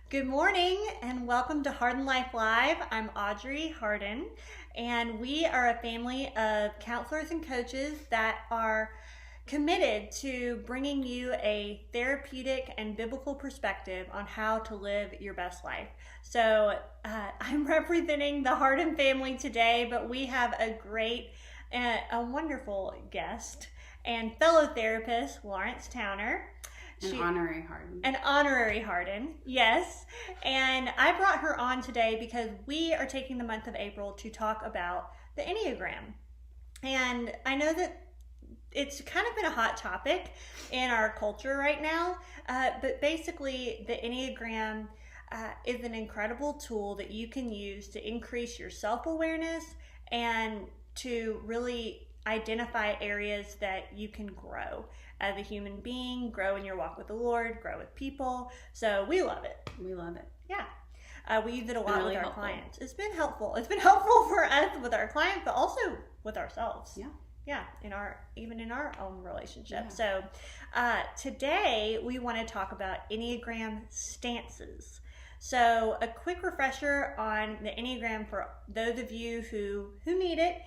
Good morning and welcome to Hardin Life Live. I'm Audrey Hardin, and we are a family of counselors and coaches that are committed to bringing you a therapeutic and biblical perspective on how to live your best life. So I'm representing the Hardin family today, but we have a wonderful guest and fellow therapist, Laurence Towner. An honorary Hardin. An honorary Hardin, yes. And I brought her on today because we are taking the month of April to talk about the Enneagram. And I know that it's kind of been a hot topic in our culture right now, but basically the Enneagram is an incredible tool that you can use to increase your self-awareness and to really identify areas that you can grow as a human being, grow in your walk with the Lord, grow with people. So we love it. We love it. Yeah. We use it a lot really with our helpful. clients. It's been helpful. It's been helpful for us with our clients, but also with ourselves. Yeah. Yeah, even in our own relationship. Yeah. So today we want to talk about Enneagram stances. So a quick refresher on the Enneagram for those of you who need it.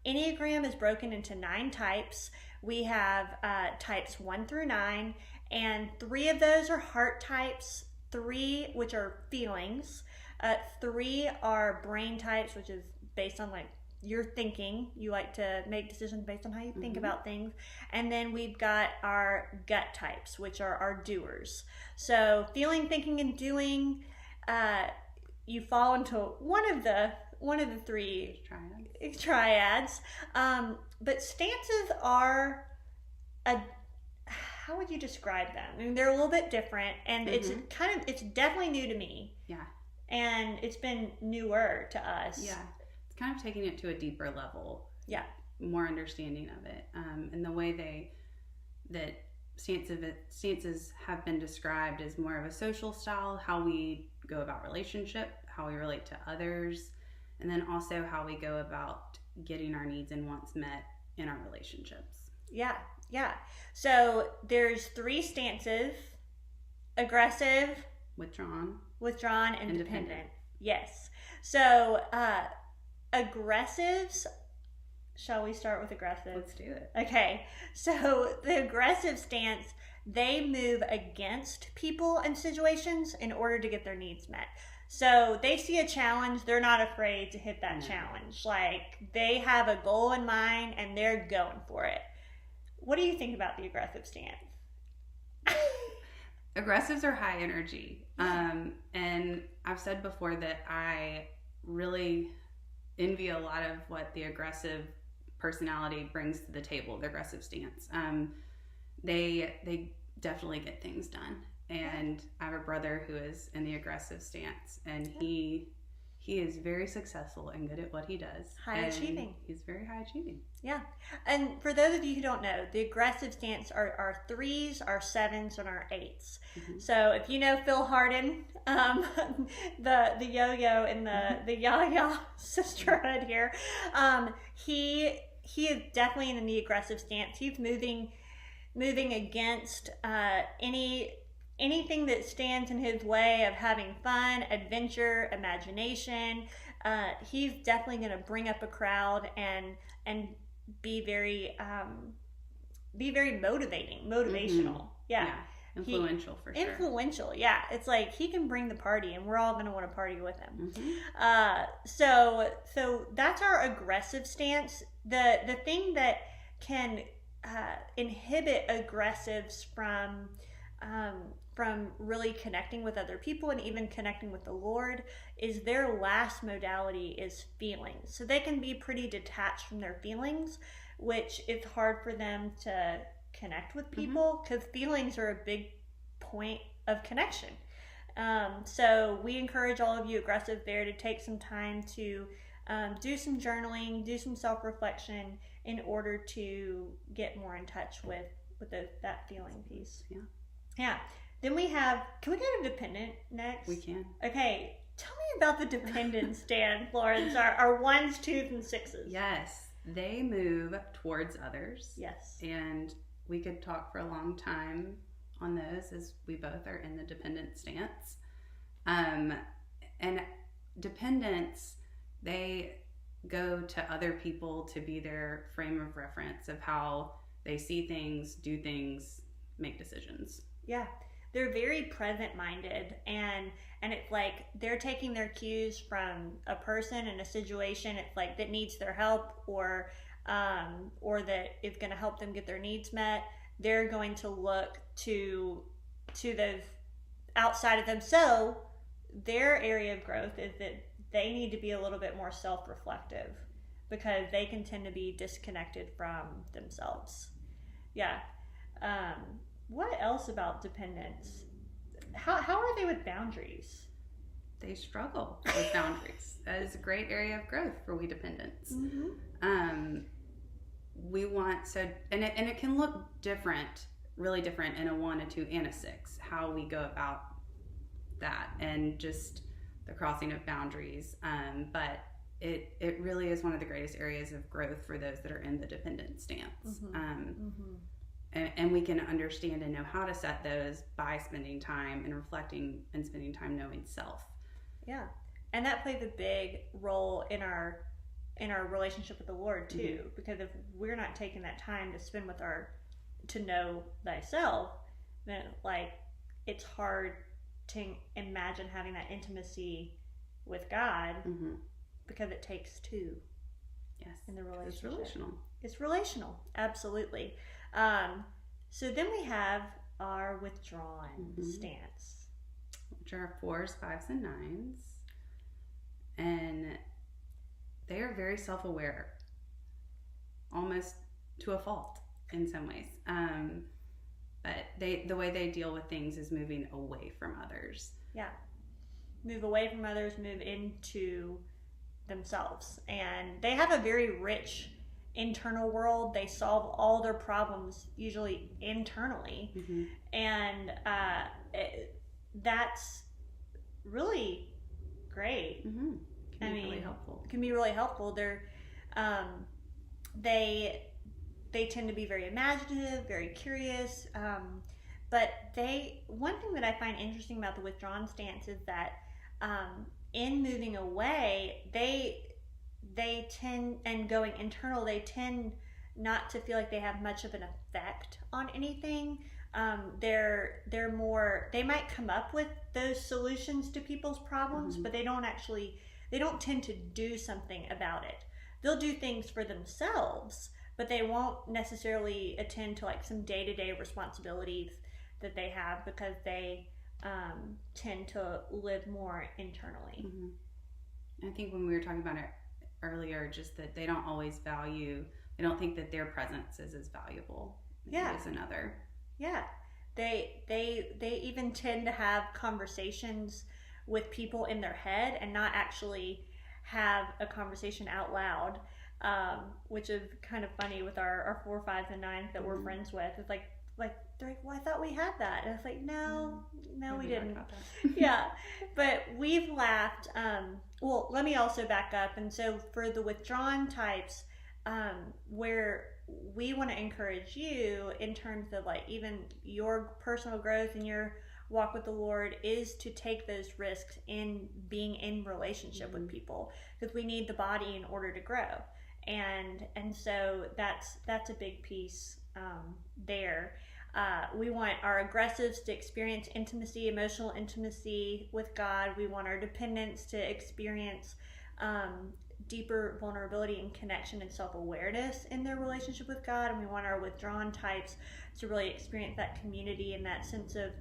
Enneagram is broken into 9 types. We have types 1 through 9, and 3 of those are heart types, 3 which are feelings, 3 are brain types, which is based on like your thinking. You like to make decisions based on how you think about things. And then we've got our gut types, which are our doers. So feeling, thinking, and doing, you fall into one of the 3 triads. But stances are how would you describe them? I mean, they're a little bit different, and it's definitely new to me. Yeah. And it's been newer to us. Yeah. It's kind of taking it to a deeper level. Yeah. More understanding of it. And the way that stances have been described as more of a social style, how we go about relationship, how we relate to others, and then also how we go about getting our needs and wants met in our relationships. Yeah. So there's 3 stances: aggressive, Withdrawn, and dependent. Yes. So aggressives, shall we start with aggressive? Let's do it. Okay. So the aggressive stance, they move against people and situations in order to get their needs met. So they see a challenge, they're not afraid to hit that challenge. Like, they have a goal in mind and they're going for it. What do you think about the aggressive stance? Aggressives are high energy. And I've said before that I really envy a lot of what the aggressive personality brings to the table, the aggressive stance. They definitely get things done. And I have a brother who is in the aggressive stance, and he is very successful and good at what he does. High achieving. He's very high achieving. Yeah. And for those of you who don't know, the aggressive stance are our 3s, our 7s, and our 8s. So if you know Phil Hardin, the yo-yo and the ya-ya sisterhood here, he is definitely in the aggressive stance. He's moving against anything that stands in his way of having fun, adventure, imagination. He's definitely going to bring up a crowd and be very motivational. Yeah. Influential for sure. Influential, yeah. It's like he can bring the party, and we're all going to want to party with him. So that's our aggressive stance. The thing that can inhibit aggressives from really connecting with other people and even connecting with the Lord is their last modality is feelings. So they can be pretty detached from their feelings, which is hard for them to connect with people because feelings are a big point of connection. So we encourage all of you aggressive there to take some time to do some journaling, do some self-reflection in order to get more in touch with that feeling piece. Yeah. Then we have, can we go to dependent next? We can. Okay. Tell me about the dependent stand, Laurence. Our 1s, 2s, and 6s. Yes. They move towards others. Yes. And we could talk for a long time on those as we both are in the dependent stance. And dependents, they go to other people to be their frame of reference of how they see things, do things, make decisions. Yeah. They're very present-minded, and it's like they're taking their cues from a person in a situation, it's like, that needs their help, or that is going to help them get their needs met. They're going to look to those outside of them. So their area of growth is that they need to be a little bit more self-reflective, because they can tend to be disconnected from themselves. Yeah. What else about dependents? How are they with boundaries? They struggle with boundaries. That is a great area of growth for we dependents. Mm-hmm. We want, and it can look different, really different in a 1, a 2, and a 6, how we go about that, and just the crossing of boundaries. But it really is one of the greatest areas of growth for those that are in the dependent stance. Mm-hmm. And we can understand and know how to set those by spending time and reflecting and spending time knowing self. Yeah. And that plays a big role in our relationship with the Lord too, mm-hmm. because if we're not taking that time to spend to know thyself, then like it's hard to imagine having that intimacy with God, mm-hmm. because it takes two. Yes. In the relationship. It's relational. It's relational. Absolutely. So then we have our withdrawn mm-hmm. stance, which are 4s, 5s, and 9s, and they are very self-aware, almost to a fault in some ways. But the way they deal with things is moving away from others. Yeah, move away from others, move into themselves, and they have a very rich internal world. They solve all their problems usually internally, mm-hmm. and that's really great. Mm-hmm. I mean, really helpful. It can be really helpful. They're they tend to be very imaginative, very curious, but one thing that I find interesting about the withdrawn stance is that in moving away, they tend, and going internal, they tend not to feel like they have much of an effect on anything. They're more, they might come up with those solutions to people's problems, mm-hmm. but they don't tend to do something about it. They'll do things for themselves, but they won't necessarily attend to like some day-to-day responsibilities that they have, because they tend to live more internally. Mm-hmm. I think when we were talking about it earlier, just that they don't think that their presence is as valuable as another. Yeah. They even tend to have conversations with people in their head and not actually have a conversation out loud, which is kind of funny with our 4, 5s, and 9s that mm-hmm. we're friends with. It's like they're like, well, I thought we had that, and it's like, no, we didn't. Yeah, but we've laughed. Well, let me also back up. And so for the withdrawn types, where we want to encourage you in terms of like even your personal growth and your walk with the Lord, is to take those risks in being in relationship mm-hmm. with people, because we need the body in order to grow, and so that's a big piece there. We want our aggressives to experience intimacy, emotional intimacy with God. We want our dependents to experience deeper vulnerability and connection and self-awareness in their relationship with God. And we want our withdrawn types to really experience that community and that sense of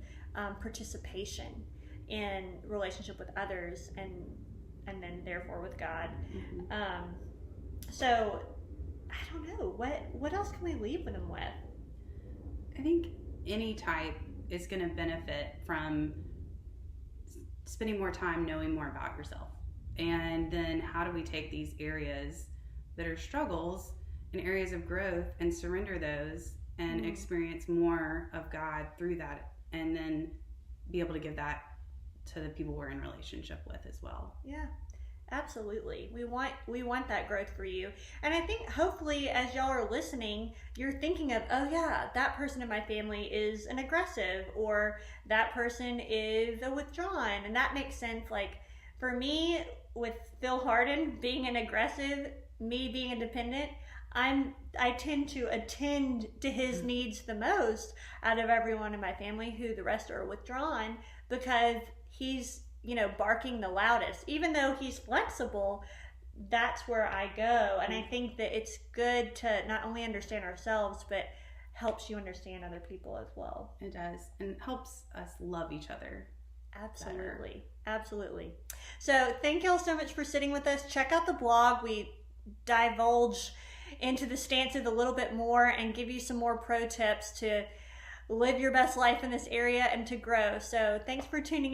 participation in relationship with others, and then therefore with God. Mm-hmm. So I don't know, what else can we leave them with? I think any type is going to benefit from spending more time knowing more about yourself. And then how do we take these areas that are struggles and areas of growth and surrender those and mm-hmm. experience more of God through that, and then be able to give that to the people we're in relationship with as well. Yeah, Absolutely. We want that growth for you. And I think hopefully as y'all are listening, you're thinking of, oh yeah, that person in my family is an aggressive, or that person is a withdrawn. And that makes sense. Like for me, with Phil Hardin being an aggressive, me being a dependent, I tend to attend to his needs the most out of everyone in my family, who the rest are withdrawn, because he's, barking the loudest. Even though he's flexible, that's where I go. And I think that it's good to not only understand ourselves, but helps you understand other people as well. It does. And helps us love each other. Absolutely. Better. Absolutely. So thank y'all so much for sitting with us. Check out the blog. We divulge into the stances a little bit more and give you some more pro tips to live your best life in this area and to grow. So thanks for tuning in.